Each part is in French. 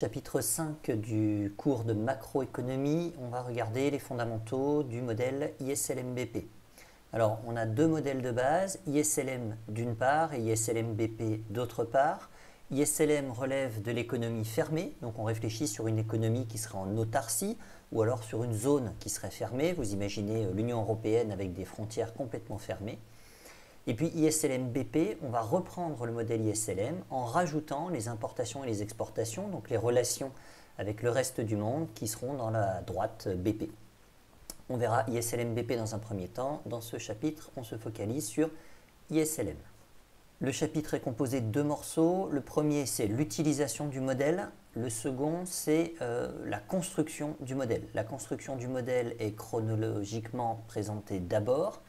Chapitre 5 du cours de macroéconomie, on va regarder les fondamentaux du modèle ISLM-BP. Alors, on a deux modèles de base, ISLM d'une part et ISLM-BP d'autre part. ISLM relève de l'économie fermée, donc on réfléchit sur une économie qui serait en autarcie ou alors sur une zone qui serait fermée. Vous imaginez l'Union européenne avec des frontières complètement fermées. Et puis ISLM-BP, on va reprendre le modèle ISLM en rajoutant les importations et les exportations, donc les relations avec le reste du monde qui seront dans la droite BP. On verra ISLM-BP dans un premier temps. Dans ce chapitre, on se focalise sur ISLM. Le chapitre est composé de deux morceaux. Le premier, c'est l'utilisation du modèle. Le second, c'est la construction du modèle. La construction du modèle est chronologiquement présentée d'abord.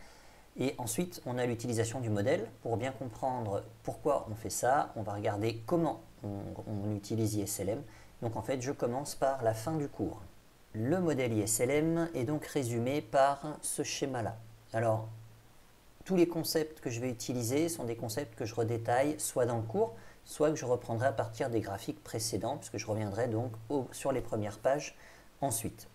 Et ensuite, on a l'utilisation du modèle. Pour bien comprendre pourquoi on fait ça, on va regarder comment on utilise ISLM. Donc en fait, je commence par la fin du cours. Le modèle ISLM est donc résumé par ce schéma-là. Alors, tous les concepts que je vais utiliser sont des concepts que je redétaille soit dans le cours, soit que je reprendrai à partir des graphiques précédents, puisque je reviendrai donc sur les premières pages ensuite.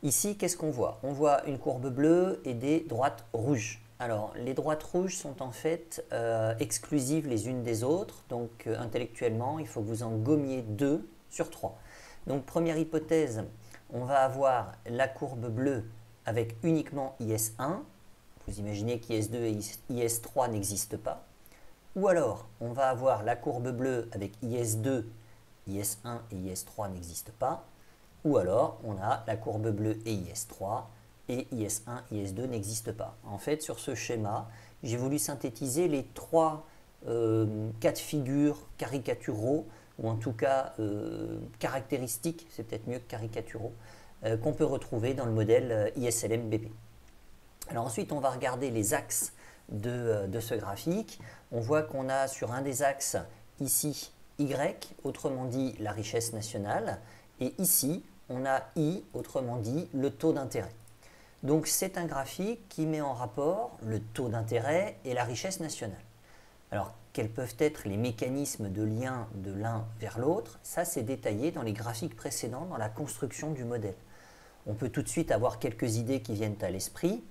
Ici, qu'est-ce qu'on voit? On voit une courbe bleue et des droites rouges. Alors, les droites rouges sont en fait exclusives les unes des autres. Donc, intellectuellement, il faut que vous en gommiez 2 sur 3. Donc, première hypothèse, on va avoir la courbe bleue avec uniquement IS1. Vous imaginez qu'IS2 et IS3 n'existent pas. Ou alors, on va avoir la courbe bleue avec IS2, IS1 et IS3 n'existent pas. Ou alors, on a la courbe bleue et IS3, et IS1, IS2 n'existent pas. En fait, sur ce schéma, j'ai voulu synthétiser les trois cas de figure caricaturaux, ou en tout cas caractéristiques, c'est peut-être mieux que caricaturaux, qu'on peut retrouver dans le modèle ISLM-BP. Alors ensuite, on va regarder les axes de ce graphique. On voit qu'on a sur un des axes, ici, Y, autrement dit la richesse nationale, et ici, on a I, autrement dit, le taux d'intérêt. Donc c'est un graphique qui met en rapport le taux d'intérêt et la richesse nationale. Alors, quels peuvent être les mécanismes de lien de l'un vers l'autre? Ça, c'est détaillé dans les graphiques précédents, dans la construction du modèle. On peut tout de suite avoir quelques idées qui viennent à l'esprit.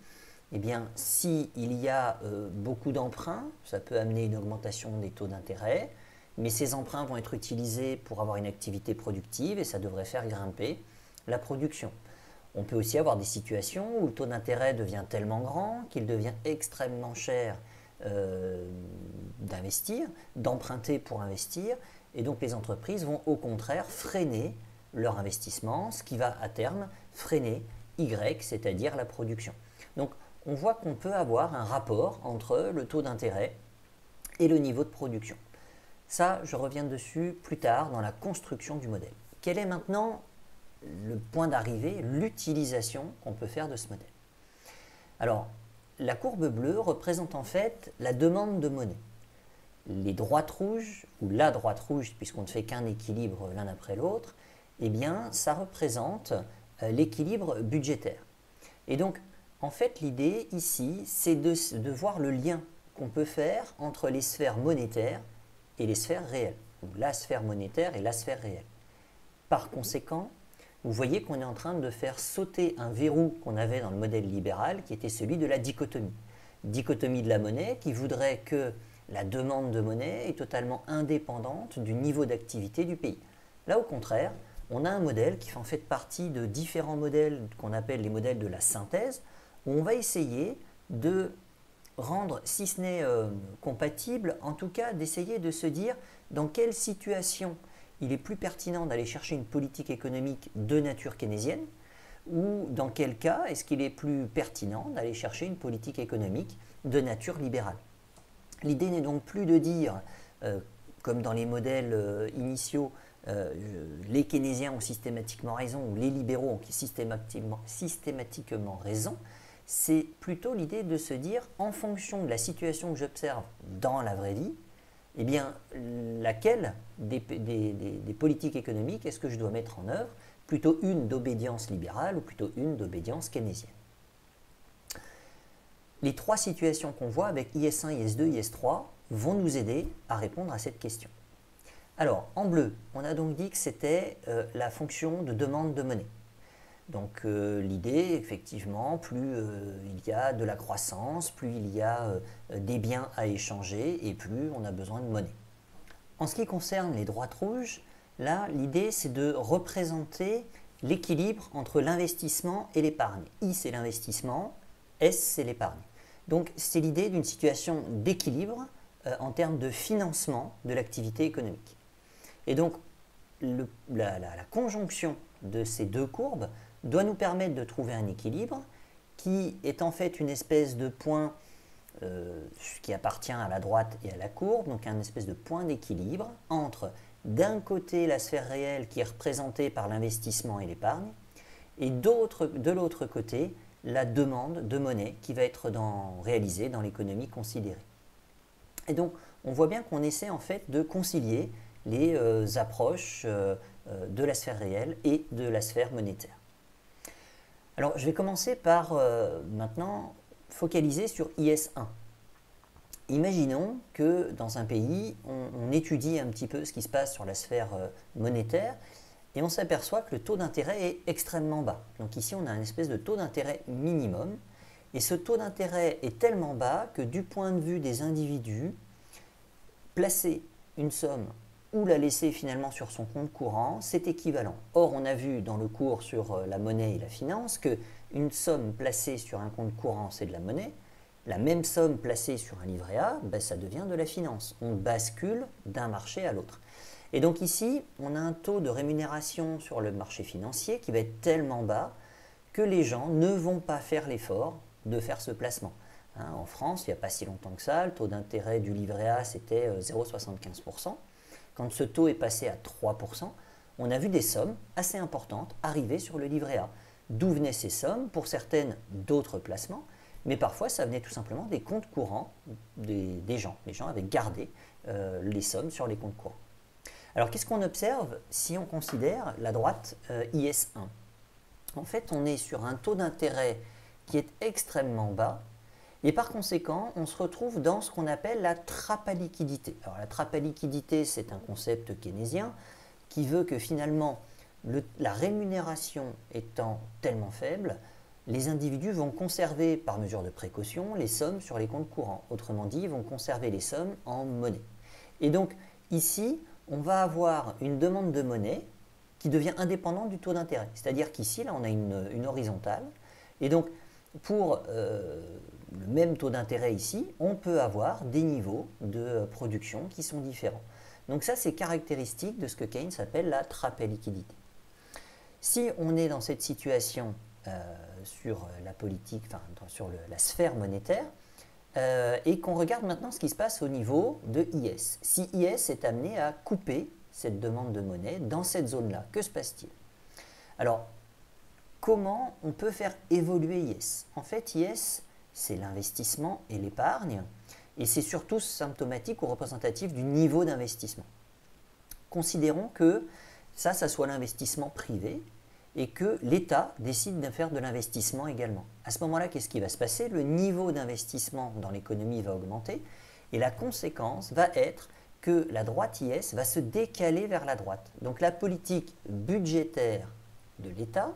Eh bien, s'il y a beaucoup d'emprunts, ça peut amener une augmentation des taux d'intérêt. Mais ces emprunts vont être utilisés pour avoir une activité productive et ça devrait faire grimper la production. On peut aussi avoir des situations où le taux d'intérêt devient tellement grand qu'il devient extrêmement cher d'investir, d'emprunter pour investir, et donc les entreprises vont au contraire freiner leur investissement, ce qui va à terme freiner Y, c'est-à-dire la production. Donc on voit qu'on peut avoir un rapport entre le taux d'intérêt et le niveau de production. Ça, je reviens dessus plus tard dans la construction du modèle. Quel est maintenant le point d'arrivée, l'utilisation qu'on peut faire de ce modèle? Alors, la courbe bleue représente en fait la demande de monnaie. Les droites rouges, ou la droite rouge, puisqu'on ne fait qu'un équilibre l'un après l'autre, eh bien, ça représente l'équilibre budgétaire. Et donc, en fait, l'idée ici, c'est de voir le lien qu'on peut faire entre les sphères monétaires et les sphères réelles, ou la sphère monétaire et la sphère réelle. Par conséquent, vous voyez qu'on est en train de faire sauter un verrou qu'on avait dans le modèle libéral, qui était celui de la dichotomie. Dichotomie de la monnaie qui voudrait que la demande de monnaie est totalement indépendante du niveau d'activité du pays. Là, au contraire, on a un modèle qui fait en fait partie de différents modèles qu'on appelle les modèles de la synthèse, où on va essayer de rendre, si ce n'est compatible, en tout cas d'essayer de se dire dans quelle situation il est plus pertinent d'aller chercher une politique économique de nature keynésienne ou dans quel cas est-ce qu'il est plus pertinent d'aller chercher une politique économique de nature libérale. L'idée n'est donc plus de dire, comme dans les modèles initiaux, les keynésiens ont systématiquement raison ou les libéraux ont systématiquement raison. C'est plutôt l'idée de se dire, en fonction de la situation que j'observe dans la vraie vie, eh bien, laquelle des politiques économiques est-ce que je dois mettre en œuvre? Plutôt une d'obédience libérale ou plutôt une d'obédience keynésienne. Les trois situations qu'on voit avec IS1, IS2, IS3 vont nous aider à répondre à cette question. Alors, en bleu, on a donc dit que c'était la fonction de demande de monnaie. Donc l'idée, effectivement, plus il y a de la croissance, plus il y a des biens à échanger et plus on a besoin de monnaie. En ce qui concerne les droites rouges, là, l'idée, c'est de représenter l'équilibre entre l'investissement et l'épargne. I, c'est l'investissement, S, c'est l'épargne. Donc c'est l'idée d'une situation d'équilibre en termes de financement de l'activité économique. Et donc la conjonction de ces deux courbes doit nous permettre de trouver un équilibre qui est en fait une espèce de point qui appartient à la droite et à la courbe, donc un espèce de point d'équilibre entre d'un côté la sphère réelle qui est représentée par l'investissement et l'épargne, et de l'autre côté la demande de monnaie qui va être réalisée dans l'économie considérée. Et donc on voit bien qu'on essaie en fait de concilier les approches de la sphère réelle et de la sphère monétaire. Alors je vais commencer par maintenant focaliser sur IS1. Imaginons que dans un pays, on étudie un petit peu ce qui se passe sur la sphère monétaire et on s'aperçoit que le taux d'intérêt est extrêmement bas. Donc ici, on a une espèce de taux d'intérêt minimum et ce taux d'intérêt est tellement bas que du point de vue des individus, placer une somme ou la laisser finalement sur son compte courant, c'est équivalent. Or, on a vu dans le cours sur la monnaie et la finance qu'une somme placée sur un compte courant, c'est de la monnaie. La même somme placée sur un livret A, ben, ça devient de la finance. On bascule d'un marché à l'autre. Et donc ici, on a un taux de rémunération sur le marché financier qui va être tellement bas que les gens ne vont pas faire l'effort de faire ce placement. En France, il n'y a pas si longtemps que ça, le taux d'intérêt du livret A, c'était 0,75%. Quand ce taux est passé à 3%, on a vu des sommes assez importantes arriver sur le livret A. D'où venaient ces sommes? Pour certaines, d'autres placements, mais parfois ça venait tout simplement des comptes courants des gens. Les gens avaient gardé les sommes sur les comptes courants. Alors qu'est-ce qu'on observe si on considère la droite IS1? En fait, on est sur un taux d'intérêt qui est extrêmement bas, et par conséquent, on se retrouve dans ce qu'on appelle la trappe à liquidité. Alors la trappe à liquidité, c'est un concept keynésien qui veut que finalement, la rémunération étant tellement faible, les individus vont conserver par mesure de précaution les sommes sur les comptes courants. Autrement dit, ils vont conserver les sommes en monnaie. Et donc ici, on va avoir une demande de monnaie qui devient indépendante du taux d'intérêt. C'est-à-dire qu'ici, là, on a une horizontale. Et donc, pour le même taux d'intérêt ici, on peut avoir des niveaux de production qui sont différents. Donc ça, c'est caractéristique de ce que Keynes appelle la trappe à liquidité. Si on est dans cette situation sur la politique, enfin sur la sphère monétaire, et qu'on regarde maintenant ce qui se passe au niveau de IS. Si IS est amené à couper cette demande de monnaie dans cette zone-là, que se passe-t-il? Alors, comment on peut faire évoluer IS? En fait, IS, c'est l'investissement et l'épargne, et c'est surtout symptomatique ou représentatif du niveau d'investissement. Considérons que ça soit l'investissement privé, et que l'État décide de faire de l'investissement également. À ce moment-là, qu'est-ce qui va se passer? Le niveau d'investissement dans l'économie va augmenter, et la conséquence va être que la droite IS va se décaler vers la droite. Donc la politique budgétaire de l'État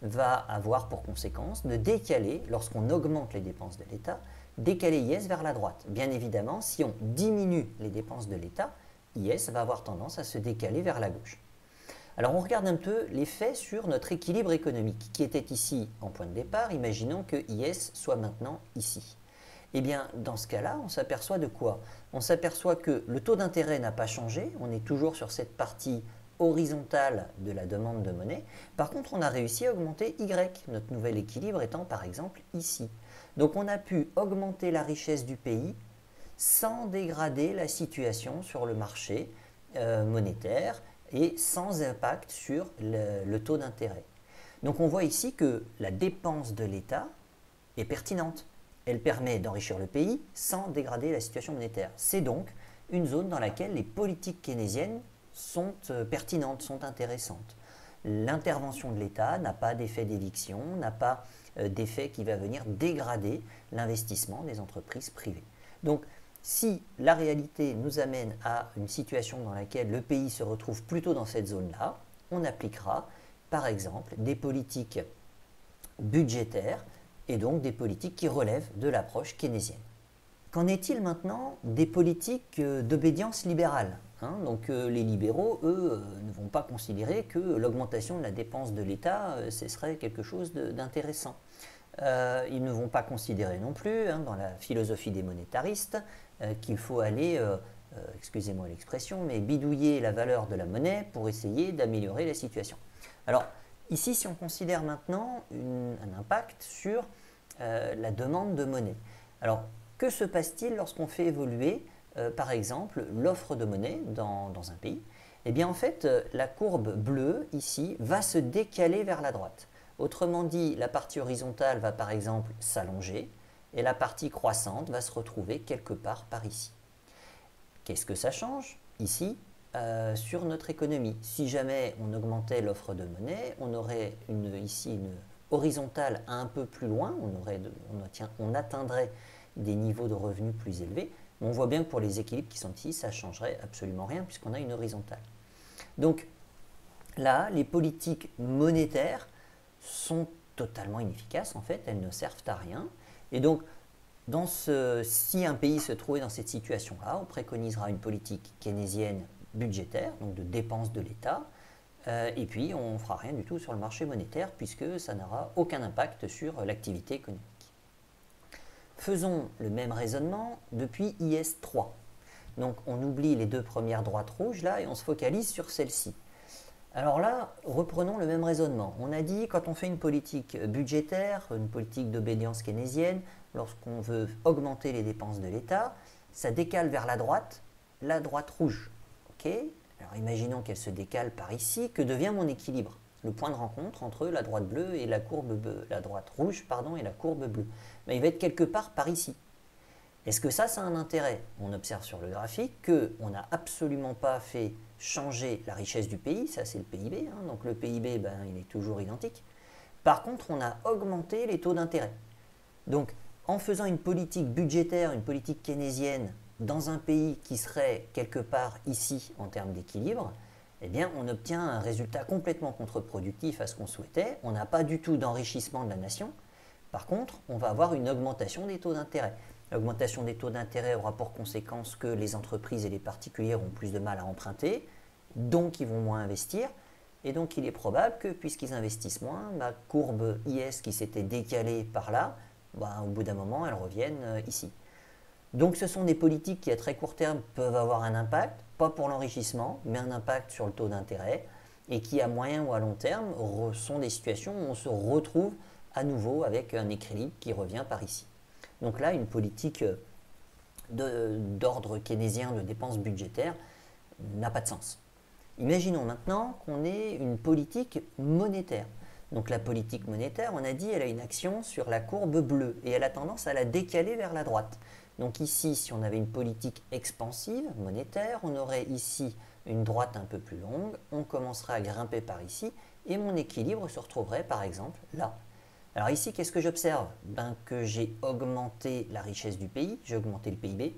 va avoir pour conséquence de décaler, lorsqu'on augmente les dépenses de l'État, décaler IS vers la droite. Bien évidemment, si on diminue les dépenses de l'État, IS va avoir tendance à se décaler vers la gauche. Alors on regarde un peu l'effet sur notre équilibre économique, qui était ici en point de départ. Imaginons que IS soit maintenant ici. Eh bien, dans ce cas-là, on s'aperçoit de quoi? On s'aperçoit que le taux d'intérêt n'a pas changé, on est toujours sur cette partie horizontale de la demande de monnaie. Par contre, on a réussi à augmenter Y, notre nouvel équilibre étant par exemple ici. Donc on a pu augmenter la richesse du pays sans dégrader la situation sur le marché monétaire et sans impact sur le taux d'intérêt. Donc on voit ici que la dépense de l'État est pertinente. Elle permet d'enrichir le pays sans dégrader la situation monétaire. C'est donc une zone dans laquelle les politiques keynésiennes sont pertinentes, sont intéressantes. L'intervention de l'État n'a pas d'effet d'éviction, n'a pas d'effet qui va venir dégrader l'investissement des entreprises privées. Donc Si la réalité nous amène à une situation dans laquelle le pays se retrouve plutôt dans cette zone-là, on appliquera par exemple des politiques budgétaires et donc des politiques qui relèvent de l'approche keynésienne. Qu'en est-il maintenant des politiques d'obédience libérale? Donc les libéraux, eux, ne vont pas considérer que l'augmentation de la dépense de l'État, ce serait quelque chose d'intéressant. Ils ne vont pas considérer non plus, dans la philosophie des monétaristes, qu'il faut aller, excusez-moi l'expression, mais bidouiller la valeur de la monnaie pour essayer d'améliorer la situation. Alors ici, si on considère maintenant un impact sur la demande de monnaie. Alors, que se passe-t-il lorsqu'on fait évoluer, par exemple, l'offre de monnaie dans un pays? Eh bien, en fait, la courbe bleue, ici, va se décaler vers la droite. Autrement dit, la partie horizontale va, par exemple, s'allonger et la partie croissante va se retrouver quelque part par ici. Qu'est-ce que ça change, ici, sur notre économie? Si jamais on augmentait l'offre de monnaie, on aurait ici une horizontale un peu plus loin, on atteindrait des niveaux de revenus plus élevés. On voit bien que pour les équilibres qui sont ici, ça ne changerait absolument rien puisqu'on a une horizontale. Donc là, les politiques monétaires sont totalement inefficaces en fait, elles ne servent à rien. Et donc, si un pays se trouvait dans cette situation-là, on préconisera une politique keynésienne budgétaire, donc de dépenses de l'État, et puis on ne fera rien du tout sur le marché monétaire puisque ça n'aura aucun impact sur l'activité économique. Faisons le même raisonnement depuis IS3. Donc on oublie les deux premières droites rouges là et on se focalise sur celle-ci. Alors là, reprenons le même raisonnement. On a dit quand on fait une politique budgétaire, une politique d'obédience keynésienne, lorsqu'on veut augmenter les dépenses de l'État, ça décale vers la droite rouge. Okay. Alors imaginons qu'elle se décale par ici, que devient mon équilibre? Le point de rencontre entre la droite bleue et la droite rouge et la courbe bleue. Mais il va être quelque part par ici. Est-ce que ça a un intérêt? On observe sur le graphique qu'on n'a absolument pas fait changer la richesse du pays, ça c'est le PIB, donc le PIB il est toujours identique. Par contre, on a augmenté les taux d'intérêt. Donc en faisant une politique budgétaire, une politique keynésienne dans un pays qui serait quelque part ici en termes d'équilibre, eh bien, on obtient un résultat complètement contre-productif à ce qu'on souhaitait. On n'a pas du tout d'enrichissement de la nation. Par contre, on va avoir une augmentation des taux d'intérêt. L'augmentation des taux d'intérêt aura pour conséquence que les entreprises et les particuliers auront plus de mal à emprunter, donc ils vont moins investir. Et donc, il est probable que, puisqu'ils investissent moins, ma courbe IS qui s'était décalée par là, au bout d'un moment, elle revienne ici. Donc ce sont des politiques qui à très court terme peuvent avoir un impact, pas pour l'enrichissement, mais un impact sur le taux d'intérêt, et qui à moyen ou à long terme sont des situations où on se retrouve à nouveau avec un équilibre qui revient par ici. Donc là, une politique d'ordre keynésien de dépenses budgétaires n'a pas de sens. Imaginons maintenant qu'on ait une politique monétaire. Donc la politique monétaire, on a dit, elle a une action sur la courbe bleue et elle a tendance à la décaler vers la droite. Donc ici, si on avait une politique expansive, monétaire, on aurait ici une droite un peu plus longue, on commencerait à grimper par ici, et mon équilibre se retrouverait par exemple là. Alors ici, qu'est-ce que j'observe? Que j'ai augmenté la richesse du pays, j'ai augmenté le PIB.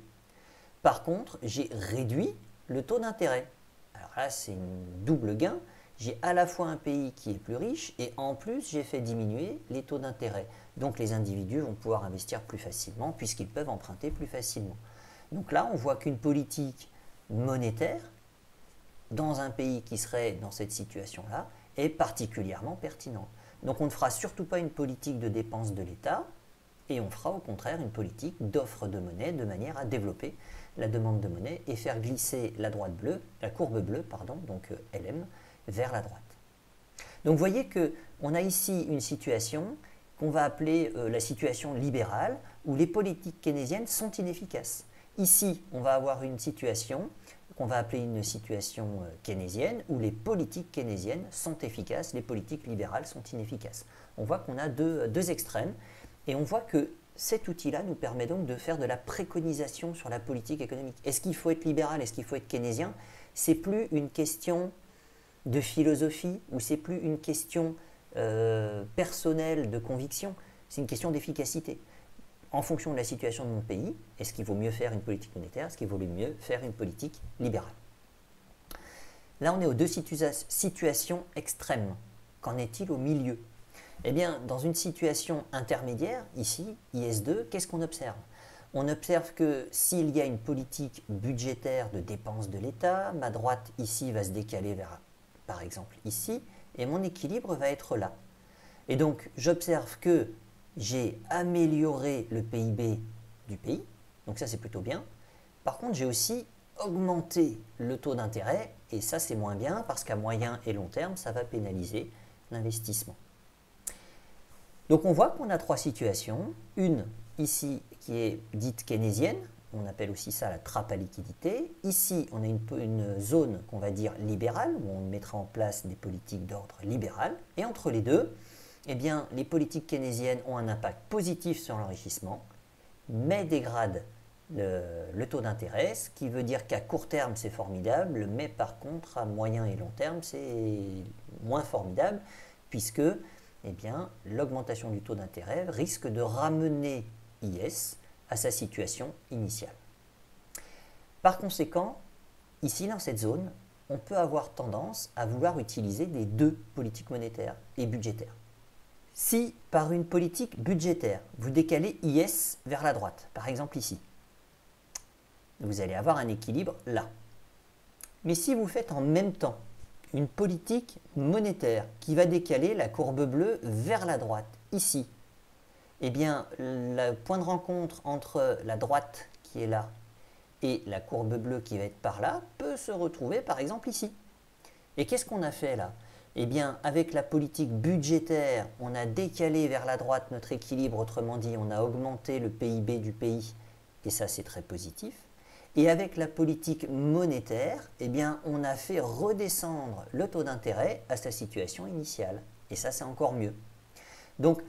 Par contre, j'ai réduit le taux d'intérêt. Alors là, c'est un double gain. J'ai à la fois un pays qui est plus riche et en plus, j'ai fait diminuer les taux d'intérêt. Donc les individus vont pouvoir investir plus facilement puisqu'ils peuvent emprunter plus facilement. Donc là, on voit qu'une politique monétaire dans un pays qui serait dans cette situation-là est particulièrement pertinente. Donc on ne fera surtout pas une politique de dépense de l'État et on fera au contraire une politique d'offre de monnaie de manière à développer la demande de monnaie et faire glisser la courbe bleue, donc LM, vers la droite. Donc vous voyez qu'on a ici une situation qu'on va appeler la situation libérale où les politiques keynésiennes sont inefficaces. Ici, on va avoir une situation qu'on va appeler une situation keynésienne où les politiques keynésiennes sont efficaces, les politiques libérales sont inefficaces. On voit qu'on a deux extrêmes et on voit que cet outil-là nous permet donc de faire de la préconisation sur la politique économique. Est-ce qu'il faut être libéral, est-ce qu'il faut être keynésien? C'est plus une question de philosophie ou c'est plus une question personnelle de conviction, c'est une question d'efficacité. en fonction de la situation de mon pays, est-ce qu'il vaut mieux faire une politique monétaire, est-ce qu'il vaut mieux faire une politique libérale? Là, on est aux deux situations extrêmes. Qu'en est-il au milieu? Eh bien, dans une situation intermédiaire, ici, IS2, qu'est-ce qu'on observe? On observe que s'il y a une politique budgétaire de dépenses de l'État, ma droite ici va se décaler vers, par exemple, ici, et mon équilibre va être là. Et donc, j'observe que j'ai amélioré le PIB du pays, donc ça c'est plutôt bien. Par contre, j'ai aussi augmenté le taux d'intérêt, et ça c'est moins bien parce qu'à moyen et long terme, ça va pénaliser l'investissement. Donc on voit qu'on a trois situations. Une ici qui est dite keynésienne, on appelle aussi ça la trappe à liquidité. Ici, on a une zone qu'on va dire libérale, où on mettra en place des politiques d'ordre libéral. Et entre les deux, eh bien, les politiques keynésiennes ont un impact positif sur l'enrichissement, mais dégradent le taux d'intérêt, ce qui veut dire qu'à court terme, c'est formidable, mais par contre, à moyen et long terme, c'est moins formidable, puisque eh bien, l'augmentation du taux d'intérêt risque de ramener IS à sa situation initiale. Par conséquent, ici, dans cette zone, on peut avoir tendance à vouloir utiliser les deux politiques monétaires et budgétaires. Si, par une politique budgétaire, vous décalez IS vers la droite, par exemple ici, vous allez avoir un équilibre là. Mais si vous faites en même temps une politique monétaire qui va décaler la courbe bleue vers la droite, ici, eh bien, le point de rencontre entre la droite qui est là et la courbe bleue qui va être par là peut se retrouver par exemple ici. Et qu'est-ce qu'on a fait là? Eh bien, avec la politique budgétaire, on a décalé vers la droite notre équilibre, autrement dit, on a augmenté le PIB du pays, et ça c'est très positif. Et avec la politique monétaire, eh bien, on a fait redescendre le taux d'intérêt à sa situation initiale. Et ça, c'est encore mieux. Donc,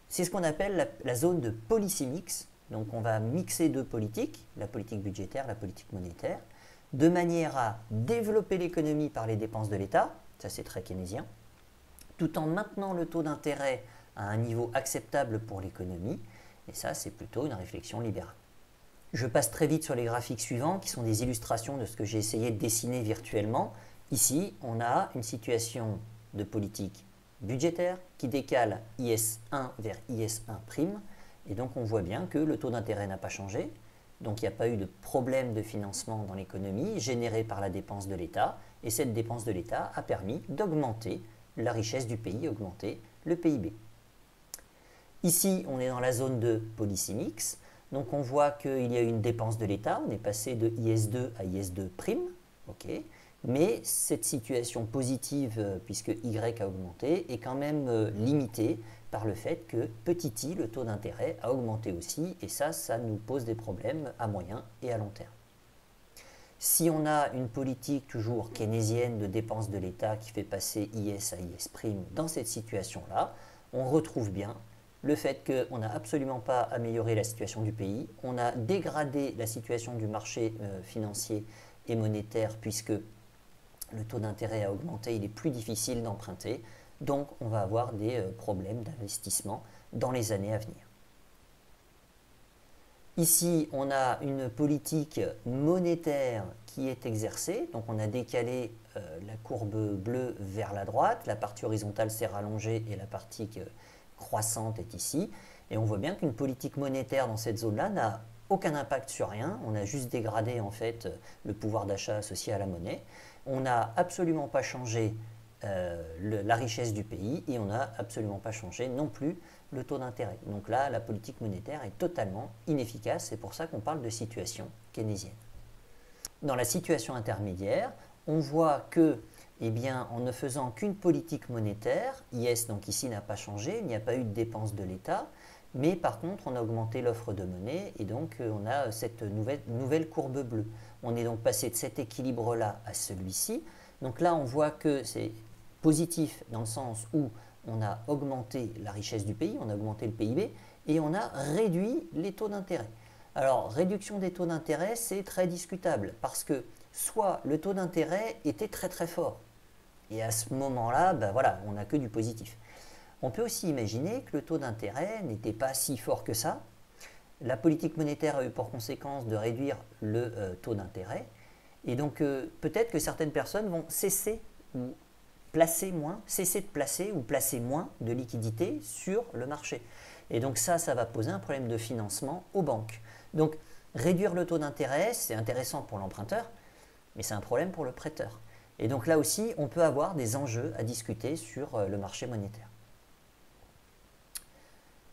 c'est ce qu'on appelle la zone de policy mix. Donc, on va mixer deux politiques, la politique budgétaire, la politique monétaire, de manière à développer l'économie par les dépenses de l'État, ça c'est très keynésien, tout en maintenant le taux d'intérêt à un niveau acceptable pour l'économie. Et ça, c'est plutôt une réflexion libérale. Je passe très vite sur les graphiques suivants qui sont des illustrations de ce que j'ai essayé de dessiner virtuellement. Ici, on a une situation de politique budgétaire qui décale IS1 vers IS1'. Et donc on voit bien que le taux d'intérêt n'a pas changé. Donc il n'y a pas eu de problème de financement dans l'économie généré par la dépense de l'État. Et cette dépense de l'État a permis d'augmenter la richesse du pays, augmenter le PIB. Ici, on est dans la zone de policy mix. Donc on voit qu'il y a eu une dépense de l'État, on est passé de IS2 à IS2', okay. Mais cette situation positive, puisque Y a augmenté, est quand même limitée par le fait que petit i, le taux d'intérêt, a augmenté aussi, et ça nous pose des problèmes à moyen et à long terme. Si on a une politique toujours keynésienne de dépenses de l'État qui fait passer IS à IS' dans cette situation-là, on retrouve bien le fait qu'on n'a absolument pas amélioré la situation du pays, on a dégradé la situation du marché financier et monétaire puisque le taux d'intérêt a augmenté, il est plus difficile d'emprunter, donc on va avoir des problèmes d'investissement dans les années à venir. Ici, on a une politique monétaire qui est exercée, donc on a décalé la courbe bleue vers la droite, la partie horizontale s'est rallongée et la partie croissante est ici, et on voit bien qu'une politique monétaire dans cette zone-là n'a aucun impact sur rien, on a juste dégradé en fait le pouvoir d'achat associé à la monnaie, on n'a absolument pas changé la richesse du pays et on n'a absolument pas changé non plus le taux d'intérêt. Donc là, la politique monétaire est totalement inefficace, c'est pour ça qu'on parle de situation keynésienne. Dans la situation intermédiaire, on voit que eh bien, en ne faisant qu'une politique monétaire, IS donc ici n'a pas changé, il n'y a pas eu de dépenses de l'État, mais par contre on a augmenté l'offre de monnaie et donc on a cette nouvelle courbe bleue. On est donc passé de cet équilibre-là à celui-ci. Donc là on voit que c'est positif dans le sens où on a augmenté la richesse du pays, on a augmenté le PIB et on a réduit les taux d'intérêt. Alors réduction des taux d'intérêt c'est très discutable parce que soit le taux d'intérêt était très très fort, et à ce moment-là, ben voilà, on n'a que du positif. On peut aussi imaginer que le taux d'intérêt n'était pas si fort que ça, La politique monétaire a eu pour conséquence de réduire le taux d'intérêt. Et donc peut-être que certaines personnes vont cesser ou cesser de placer ou placer moins de liquidités sur le marché. Et donc ça va poser un problème de financement aux banques. Donc réduire le taux d'intérêt, c'est intéressant pour l'emprunteur, mais c'est un problème pour le prêteur. Et donc là aussi, on peut avoir des enjeux à discuter sur le marché monétaire.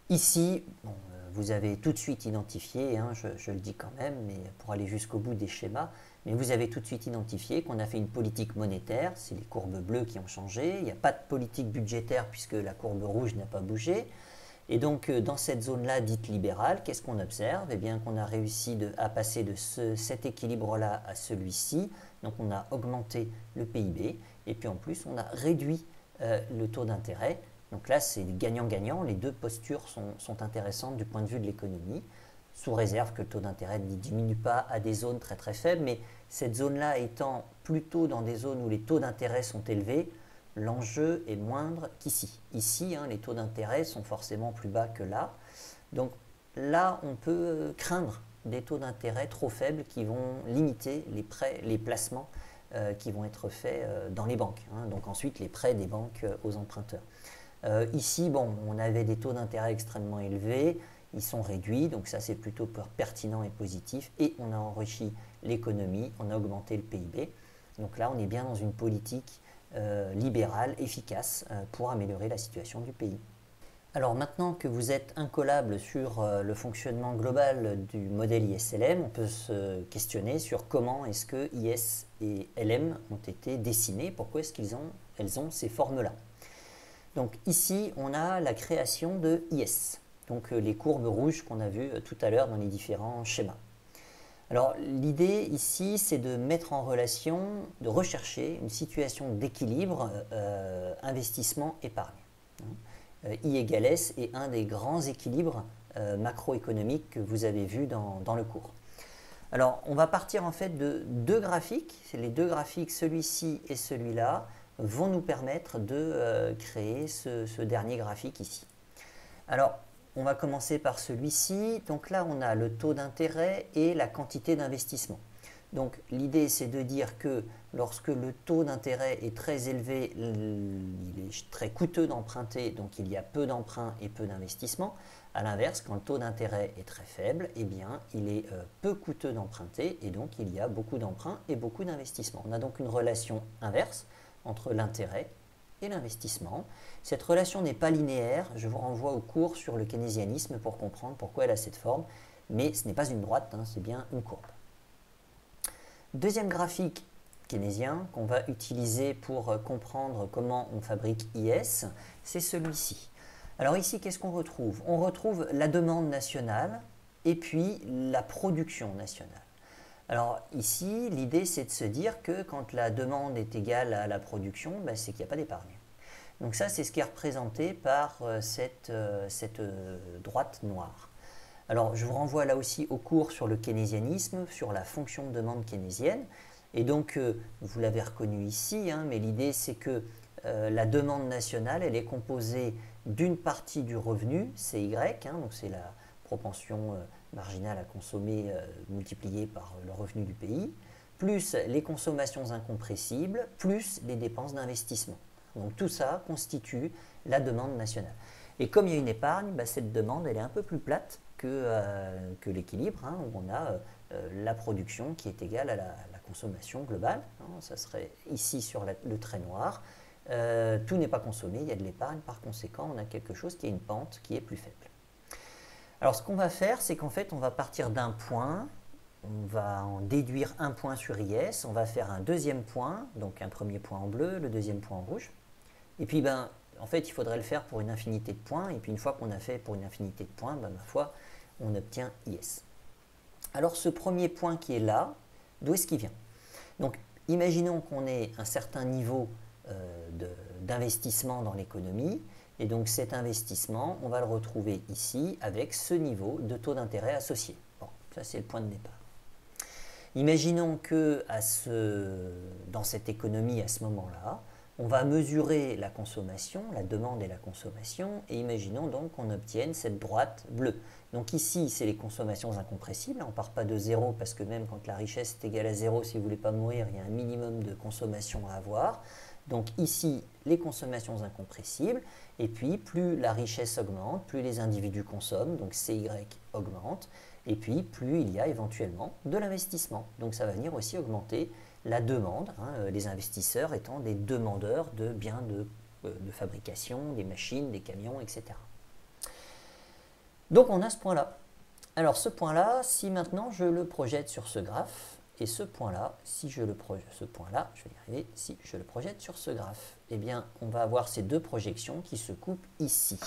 Ici, bon, vous avez tout de suite identifié, hein, je le dis quand même, mais pour aller jusqu'au bout des schémas, mais vous avez tout de suite identifié qu'on a fait une politique monétaire, c'est les courbes bleues qui ont changé, il n'y a pas de politique budgétaire puisque la courbe rouge n'a pas bougé. Et donc dans cette zone-là dite libérale, qu'est-ce qu'on observe? Eh bien qu'on a réussi à passer de cet équilibre-là à celui-ci, donc on a augmenté le PIB, et puis en plus on a réduit le taux d'intérêt. Donc là, c'est gagnant-gagnant, les deux postures sont intéressantes du point de vue de l'économie, sous réserve que le taux d'intérêt ne diminue pas à des zones très très faibles, mais cette zone-là étant plutôt dans des zones où les taux d'intérêt sont élevés, l'enjeu est moindre qu'ici. Ici, hein, les taux d'intérêt sont forcément plus bas que là. Donc là, on peut craindre des taux d'intérêt trop faibles qui vont limiter les placements qui vont être faits dans les banques. Hein, donc ensuite, les prêts des banques aux emprunteurs. Ici, bon, on avait des taux d'intérêt extrêmement élevés, ils sont réduits, donc ça c'est plutôt pertinent et positif, et on a enrichi l'économie, on a augmenté le PIB. Donc là, on est bien dans une politique libérale, efficace, pour améliorer la situation du pays. Alors maintenant que vous êtes incollable sur le fonctionnement global du modèle ISLM, on peut se questionner sur comment est-ce que IS et LM ont été dessinés, pourquoi est-ce qu'elles ont ces formes-là. Donc ici, on a la création de IS, donc les courbes rouges qu'on a vues tout à l'heure dans les différents schémas. Alors l'idée ici, c'est de mettre en relation, de rechercher une situation d'équilibre investissement-épargne. I égale S est un des grands équilibres macroéconomiques que vous avez vus dans le cours. Alors on va partir en fait de deux graphiques, les deux graphiques, celui-ci et celui-là, vont nous permettre de créer ce dernier graphique ici. Alors, on va commencer par celui-ci. Donc là, on a le taux d'intérêt et la quantité d'investissement. Donc l'idée, c'est de dire que lorsque le taux d'intérêt est très élevé, il est très coûteux d'emprunter, donc il y a peu d'emprunts et peu d'investissement. A l'inverse, quand le taux d'intérêt est très faible, eh bien, il est peu coûteux d'emprunter et donc il y a beaucoup d'emprunts et beaucoup d'investissements. On a donc une relation inverse entre l'intérêt et l'investissement. Cette relation n'est pas linéaire, je vous renvoie au cours sur le keynésianisme pour comprendre pourquoi elle a cette forme, mais ce n'est pas une droite, hein, c'est bien une courbe. Deuxième graphique keynésien qu'on va utiliser pour comprendre comment on fabrique IS, c'est celui-ci. Alors ici, qu'est-ce qu'on retrouve? On retrouve la demande nationale et puis la production nationale. Alors ici, l'idée c'est de se dire que quand la demande est égale à la production, ben, c'est qu'il n'y a pas d'épargne. Donc ça, c'est ce qui est représenté par cette droite noire. Alors je vous renvoie là aussi au cours sur le keynésianisme, sur la fonction de demande keynésienne. Et donc, vous l'avez reconnu ici, hein, mais l'idée c'est que la demande nationale, elle est composée d'une partie du revenu, CY, hein, donc c'est la propension marginale à consommer multipliée par le revenu du pays, plus les consommations incompressibles, plus les dépenses d'investissement. Donc tout ça constitue la demande nationale. Et comme il y a une épargne, bah, cette demande elle est un peu plus plate que l'équilibre, hein, où on a la production qui est égale à la consommation globale. Hein, ça serait ici sur le trait noir. Tout n'est pas consommé, il y a de l'épargne, par conséquent on a quelque chose qui a une pente qui est plus faible. Alors ce qu'on va faire, c'est qu'en fait on va partir d'un point, on va en déduire un point sur IS, on va faire un deuxième point, donc un premier point en bleu, le deuxième point en rouge, et puis ben, en fait il faudrait le faire pour une infinité de points, et puis une fois qu'on a fait pour une infinité de points, ben, ma foi, on obtient IS. Alors ce premier point qui est là, d'où est-ce qu'il vient? Donc imaginons qu'on ait un certain niveau d'investissement dans l'économie, et donc cet investissement, on va le retrouver ici avec ce niveau de taux d'intérêt associé. Bon, ça c'est le point de départ. Imaginons que dans cette économie, à ce moment-là, On va mesurer la consommation, la demande et la consommation, et imaginons donc qu'on obtienne cette droite bleue. Donc ici, c'est les consommations incompressibles, on ne part pas de zéro, parce que même quand la richesse est égale à zéro, si vous ne voulez pas mourir, il y a un minimum de consommation à avoir. Donc ici, les consommations incompressibles, et puis plus la richesse augmente, plus les individus consomment, donc CY augmente, et puis plus il y a éventuellement de l'investissement. Donc ça va venir aussi augmenter la demande, les investisseurs étant des demandeurs de biens de fabrication, des machines, des camions, etc. Donc on a ce point-là. Alors ce point-là, si maintenant je le projette sur ce graphe, et ce point-là, si je le projette, si je le projette sur ce graphe, eh bien on va avoir ces deux projections qui se coupent ici.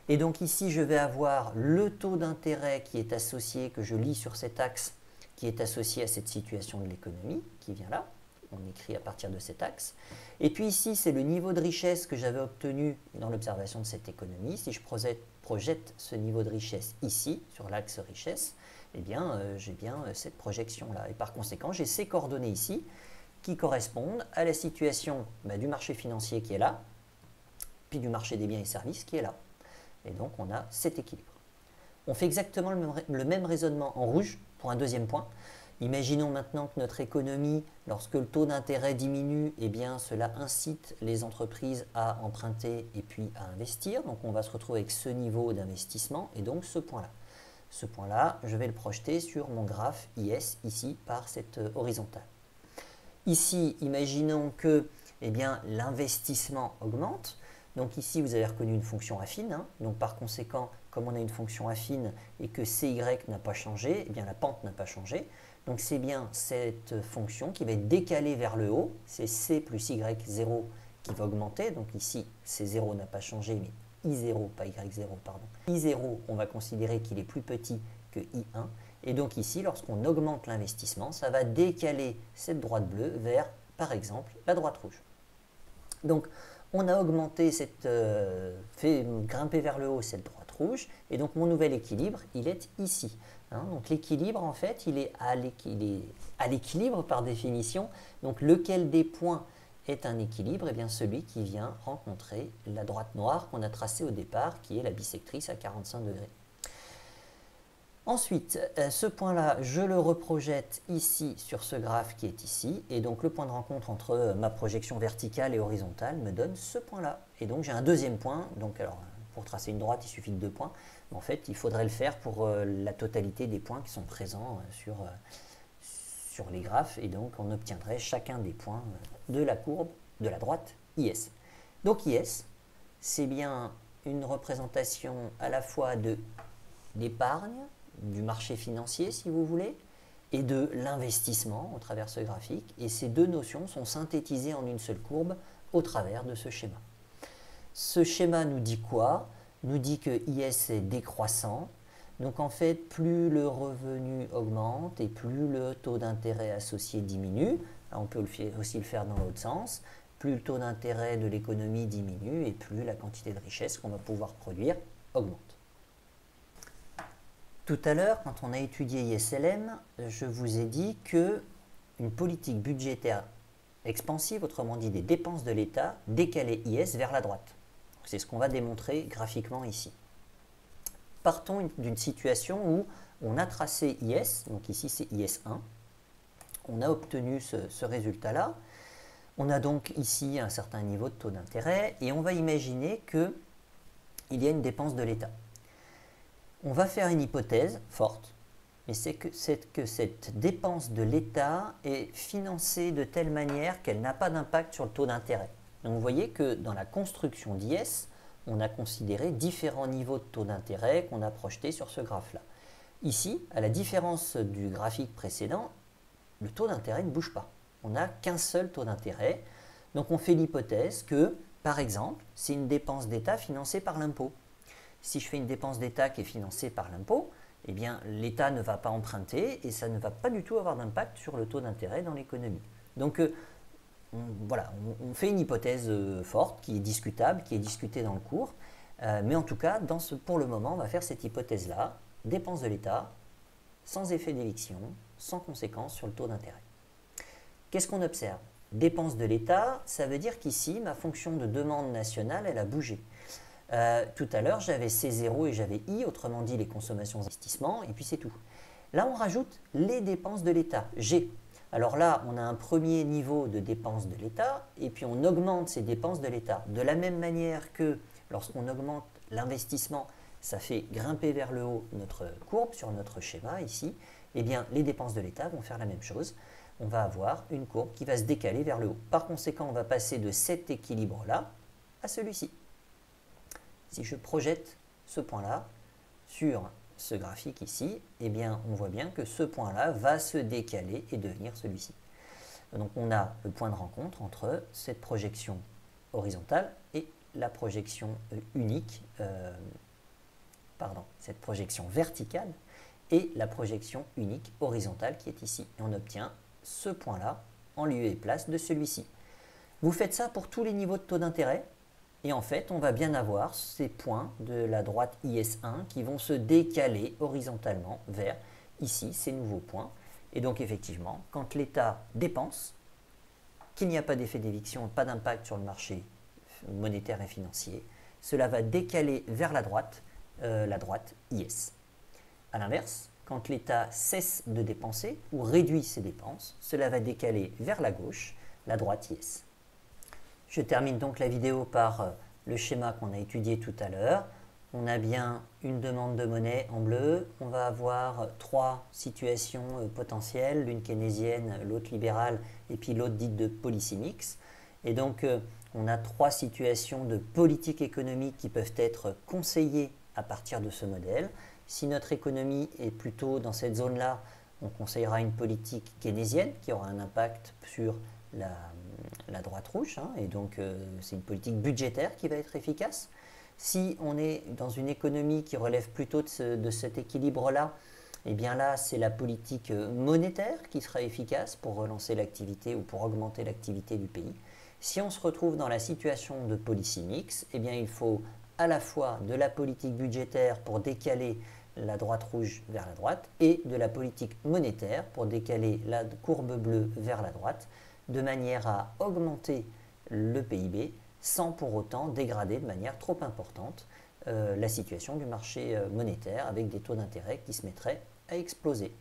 Et donc ici je vais avoir le taux d'intérêt qui est associé, que je lis sur cet axe, qui est associé à cette situation de l'économie, qui vient là, on écrit à partir de cet axe. Et puis ici, c'est le niveau de richesse que j'avais obtenu dans l'observation de cette économie. Si je projette ce niveau de richesse ici, sur l'axe richesse, eh bien, j'ai bien cette projection-là. Et par conséquent, j'ai ces coordonnées ici qui correspondent à la situation du marché financier qui est là, puis du marché des biens et services qui est là. Et donc, on a cet équilibre. On fait exactement le même raisonnement en rouge pour un deuxième point. Imaginons maintenant que notre économie, lorsque le taux d'intérêt diminue, eh bien cela incite les entreprises à emprunter et puis à investir. Donc on va se retrouver avec ce niveau d'investissement et donc ce point-là. Ce point-là, je vais le projeter sur mon graphe IS, ici, par cette horizontale. Ici, imaginons que l'investissement augmente. Donc ici, vous avez reconnu une fonction affine. Donc par conséquent, comme on a une fonction affine et que CY n'a pas changé, eh bien la pente n'a pas changé. Donc c'est bien cette fonction qui va être décalée vers le haut. C'est C plus Y0 qui va augmenter. Donc ici, C0 n'a pas changé, mais I0, pas Y0, pardon. I0, on va considérer qu'il est plus petit que I1. Et donc ici, lorsqu'on augmente l'investissement, ça va décaler cette droite bleue vers, par exemple, la droite rouge. Donc, on a augmenté fait grimper vers le haut cette droite rouge, et donc mon nouvel équilibre, il est ici. Donc l'équilibre, en fait, il est à l'équilibre par définition. Donc lequel des points est un équilibre? Eh bien celui qui vient rencontrer la droite noire qu'on a tracée au départ, qui est la bisectrice à 45 degrés. Ensuite, ce point-là, je le reprojette ici sur ce graphe qui est ici. Et donc le point de rencontre entre ma projection verticale et horizontale me donne ce point-là. Et donc j'ai un deuxième point. Donc alors, pour tracer une droite, il suffit de 2 points. Mais en fait, il faudrait le faire pour la totalité des points qui sont présents sur les graphes. Et donc on obtiendrait chacun des points de la courbe de la droite IS. Donc IS, c'est bien une représentation à la fois de l'épargne, du marché financier si vous voulez, et de l'investissement au travers de ce graphique. Et ces deux notions sont synthétisées en une seule courbe au travers de ce schéma. Ce schéma nous dit quoi? Nous dit que IS est décroissant. Donc en fait, plus le revenu augmente et plus le taux d'intérêt associé diminue. Là, on peut aussi le faire dans l'autre sens. Plus le taux d'intérêt de l'économie diminue et plus la quantité de richesse qu'on va pouvoir produire augmente. Tout à l'heure, quand on a étudié ISLM, je vous ai dit qu'une politique budgétaire expansive, autrement dit des dépenses de l'État, décalait IS vers la droite. C'est ce qu'on va démontrer graphiquement ici. Partons d'une situation où on a tracé IS, donc ici c'est IS1, on a obtenu ce résultat-là, on a donc ici un certain niveau de taux d'intérêt et on va imaginer qu'il y a une dépense de l'État. On va faire une hypothèse forte, mais c'est que cette dépense de l'État est financée de telle manière qu'elle n'a pas d'impact sur le taux d'intérêt. Donc vous voyez que dans la construction d'IS, on a considéré différents niveaux de taux d'intérêt qu'on a projetés sur ce graphe-là. Ici, à la différence du graphique précédent, le taux d'intérêt ne bouge pas. On n'a qu'un seul taux d'intérêt. Donc on fait l'hypothèse que, par exemple, c'est une dépense d'État financée par l'impôt. Si je fais une dépense d'État qui est financée par l'impôt, eh bien l'État ne va pas emprunter et ça ne va pas du tout avoir d'impact sur le taux d'intérêt dans l'économie. Donc voilà, on fait une hypothèse forte qui est discutable, qui est discutée dans le cours, mais en tout cas, pour le moment, on va faire cette hypothèse-là, dépense de l'État, sans effet d'éviction, sans conséquence sur le taux d'intérêt. Qu'est-ce qu'on observe? dépenses de l'État, ça veut dire qu'ici, ma fonction de demande nationale, elle a bougé. Tout à l'heure, j'avais C0 et j'avais I, autrement dit les consommations d'investissement, et puis c'est tout. Là, on rajoute les dépenses de l'État, G. Alors là, on a un premier niveau de dépenses de l'État, et puis on augmente ces dépenses de l'État. De la même manière que lorsqu'on augmente l'investissement, ça fait grimper vers le haut notre courbe sur notre schéma ici, eh bien les dépenses de l'État vont faire la même chose. On va avoir une courbe qui va se décaler vers le haut. Par conséquent, on va passer de cet équilibre-là à celui-ci. Si je projette ce point-là sur ce graphique ici, eh bien, on voit bien que ce point-là va se décaler et devenir celui-ci. Donc on a le point de rencontre entre cette projection horizontale et la projection unique, cette projection verticale et la projection unique horizontale qui est ici. Et on obtient ce point-là en lieu et place de celui-ci. Vous faites ça pour tous les niveaux de taux d'intérêt. Et en fait, on va bien avoir ces points de la droite IS1 qui vont se décaler horizontalement vers ici, ces nouveaux points. Et donc effectivement, quand l'État dépense, qu'il n'y a pas d'effet d'éviction, pas d'impact sur le marché monétaire et financier, cela va décaler vers la droite IS. A l'inverse, quand l'État cesse de dépenser ou réduit ses dépenses, cela va décaler vers la gauche, la droite IS. Je termine donc la vidéo par le schéma qu'on a étudié tout à l'heure. On a bien une demande de monnaie en bleu. On va avoir trois situations potentielles, l'une keynésienne, l'autre libérale et puis l'autre dite de policy mix. Et donc on a trois situations de politique économique qui peuvent être conseillées à partir de ce modèle. Si notre économie est plutôt dans cette zone-là, on conseillera une politique keynésienne qui aura un impact sur la droite rouge, et donc c'est une politique budgétaire qui va être efficace. Si on est dans une économie qui relève plutôt de cet équilibre-là, eh bien là, c'est la politique monétaire qui sera efficace pour relancer l'activité ou pour augmenter l'activité du pays. Si on se retrouve dans la situation de policy mix, eh bien il faut à la fois de la politique budgétaire pour décaler la droite rouge vers la droite et de la politique monétaire pour décaler la courbe bleue vers la droite, de manière à augmenter le PIB sans pour autant dégrader de manière trop importante la situation du marché monétaire avec des taux d'intérêt qui se mettraient à exploser.